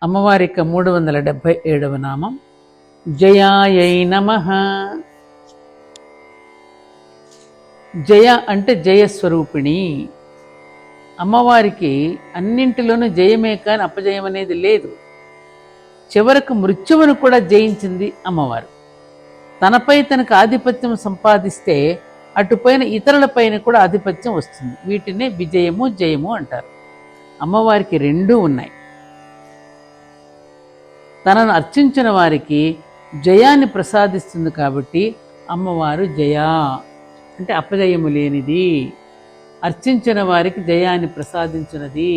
అమ్మవారి యొక్క 377వ నామం జయాయై నమః. జయ అంటే జయస్వరూపిణి. అమ్మవారికి అన్నింటిలోనూ జయమే కానీ అపజయం అనేది లేదు. చివరకు మృత్యువును కూడా జయించింది అమ్మవారు. తనపై తనకు ఆధిపత్యం సంపాదిస్తే అటుపైన ఇతరులపైన కూడా ఆధిపత్యం వస్తుంది. వీటినే విజయము జయము అంటారు. అమ్మవారికి రెండూ ఉన్నాయి. తనను అర్చించిన వారికి జయాన్ని ప్రసాదిస్తుంది కాబట్టి అమ్మవారు జయా అంటే అపజయము లేనిది, అర్చించిన వారికి జయాన్ని ప్రసాదించినది.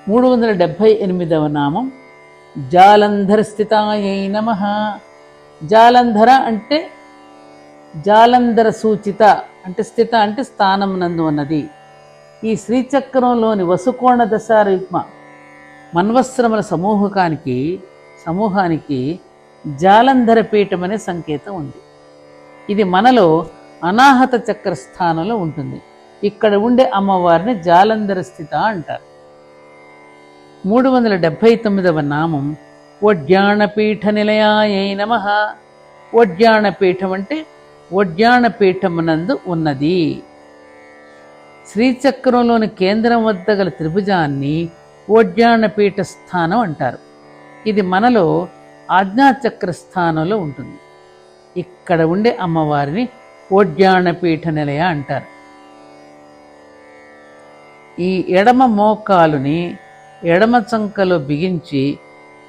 378వ నామం జాలంధర స్థితాయై నమః. జాలంధర అంటే జాలంధర సూచిత అంటే స్థిత అంటే స్థానం నందు ఉన్నది. ఈ శ్రీచక్రంలోని వసుకోణ దశాయుగ్మ మన్వస్త్రముల సమూహానికి జాలంధర పీఠం అనే సంకేతం ఉంది. ఇది మనలో అనాహత చక్ర స్థానంలో ఉంటుంది. ఇక్కడ ఉండే అమ్మవారిని జాలంధర స్థిత అంటారు. 379వ నామం ఒడ్యాణపీఠ నిలయాయై నమః. ఒడ్యాణపీఠం అంటే ఒడ్యాణపీఠమునందు ఉన్నది. శ్రీచక్రంలోని కేంద్రం వద్ద గల త్రిభుజాన్ని ఒడ్యాణపీఠ స్థానం అంటారు. ఇది మనలో ఆజ్ఞాచక్ర స్థానంలో ఉంటుంది. ఇక్కడ ఉండే అమ్మవారిని ఒడ్యాణపీఠ నిలయ అంటారు. ఈ ఎడమ మోకాలుని ఎడమ చంకలో బిగించి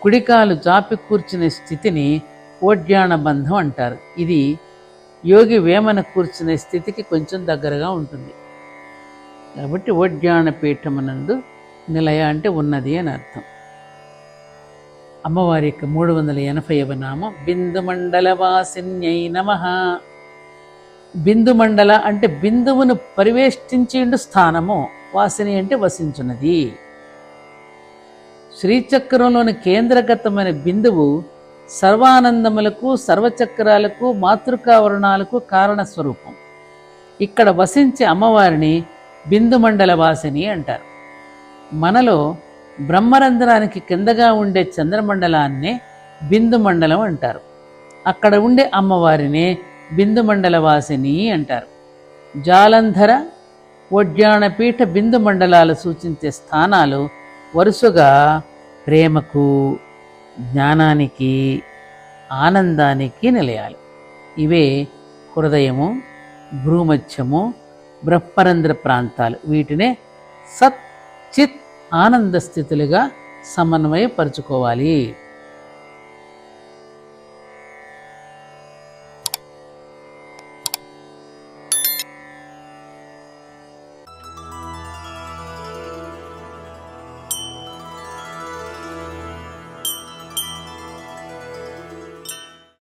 కుడికాలు జాపి కూర్చునే స్థితిని ఓడ్యాణ బంధం అంటారు. ఇది యోగి వేమన కూర్చునే స్థితికి కొంచెం దగ్గరగా ఉంటుంది. కాబట్టి ఓడ్యాణ పీఠమునందు నిలయ అంటే ఉన్నది అని అర్థం. అమ్మవారి యొక్క 380వ నామం బిందుమండల వాసిన్యై నమః. బిందుమండల అంటే బిందువును పరివేష్టించిండు స్థానము, వాసిని అంటే వసించున్నది. శ్రీచక్రంలోని కేంద్రగతమైన బిందువు సర్వానందములకు సర్వచక్రాలకు మాతృకావరణాలకు కారణస్వరూపం. ఇక్కడ వసించే అమ్మవారిని బిందుమండల వాసిని అంటారు. మనలో బ్రహ్మరంధ్రానికి కిందగా ఉండే చంద్రమండలాన్నే బిందుమండలం అంటారు. అక్కడ ఉండే అమ్మవారినే బిందుమండల వాసిని అంటారు. జాలంధర ఒడ్యాణపీఠ బిందుమండలాలు సూచించే స్థానాలు వరుసగా ప్రేమకు, జ్ఞానానికి, ఆనందానికి నిలయాలు. ఇవే హృదయము, భ్రూమధ్యము, బ్రహ్మరంధ్ర ప్రాంతాలు. వీటినే సత్ చిత్ ఆనంద స్థితులుగా సమన్వయపరుచుకోవాలి.